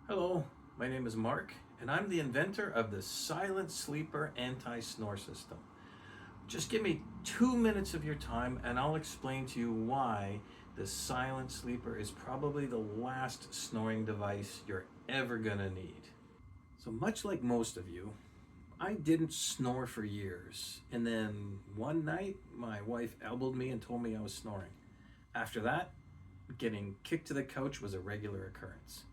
Hello, my name is Mark, and I'm the inventor of the Silent Sleeper anti-snore system. Just give me 2 minutes of your time and I'll explain to you why the Silent Sleeper is probably the last snoring device you're ever gonna need. So much like most of you, I didn't snore for years, and then one night my wife elbowed me and told me I was snoring. After that, getting kicked to the couch was a regular occurrence.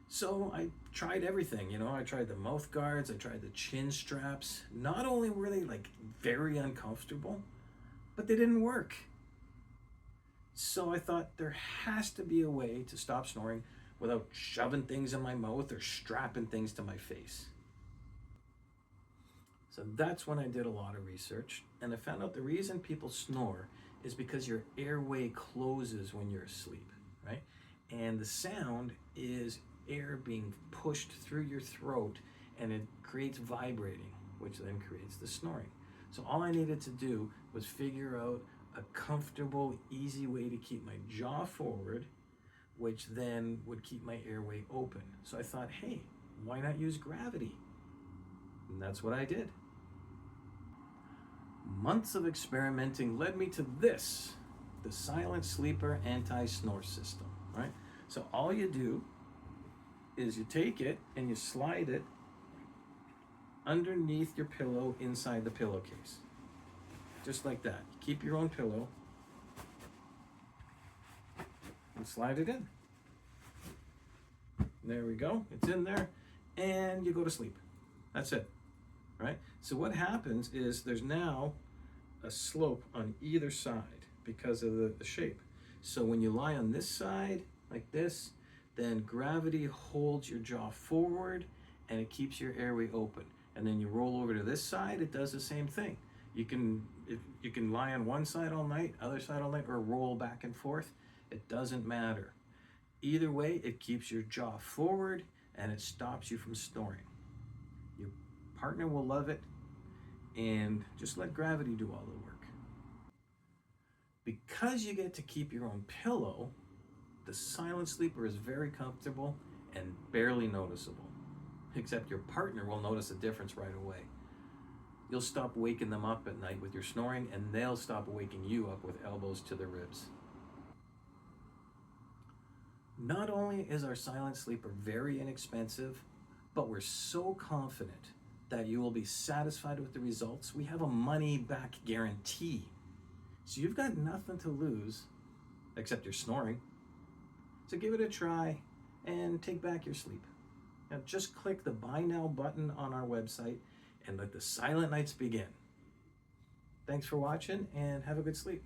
So I tried everything, I tried the mouth guards, I tried the chin straps. Not only were they very uncomfortable, but they didn't work. So I thought there has to be a way to stop snoring without shoving things in my mouth or strapping things to my face. So that's when I did a lot of research, and I found out the reason people snore is because your airway closes when you're asleep, right? And the sound is air being pushed through your throat, and it creates vibrating, which then creates the snoring. So all I needed to do was figure out a comfortable, easy way to keep my jaw forward, which then would keep my airway open. So I thought, hey, why not use gravity? And that's what I did. Months of experimenting led me to this, the Silent Sleeper anti-snore system, right? So all you do is you take it and you slide it underneath your pillow inside the pillowcase. Just like that. You keep your own pillow and slide it in. There we go. It's in there and you go to sleep. That's it, right? So what happens is there's now a slope on either side because of the shape. So when you lie on this side like this, then gravity holds your jaw forward and it keeps your airway open. And then you roll over to this side, it does the same thing. You can lie on one side all night, other side all night, or roll back and forth. It doesn't matter. Either way, it keeps your jaw forward and it stops you from snoring. Your partner will love it, and just let gravity do all the work. Because you get to keep your own pillow, the Silent Sleeper is very comfortable and barely noticeable, except your partner will notice a difference right away. You'll stop waking them up at night with your snoring, and they'll stop waking you up with elbows to the ribs. Not only is our Silent Sleeper very inexpensive, but we're so confident that you will be satisfied with the results. We have a money-back guarantee. So you've got nothing to lose except your snoring. So give it a try and take back your sleep. Now just click the Buy Now button on our website and let the silent nights begin. Thanks for watching and have a good sleep.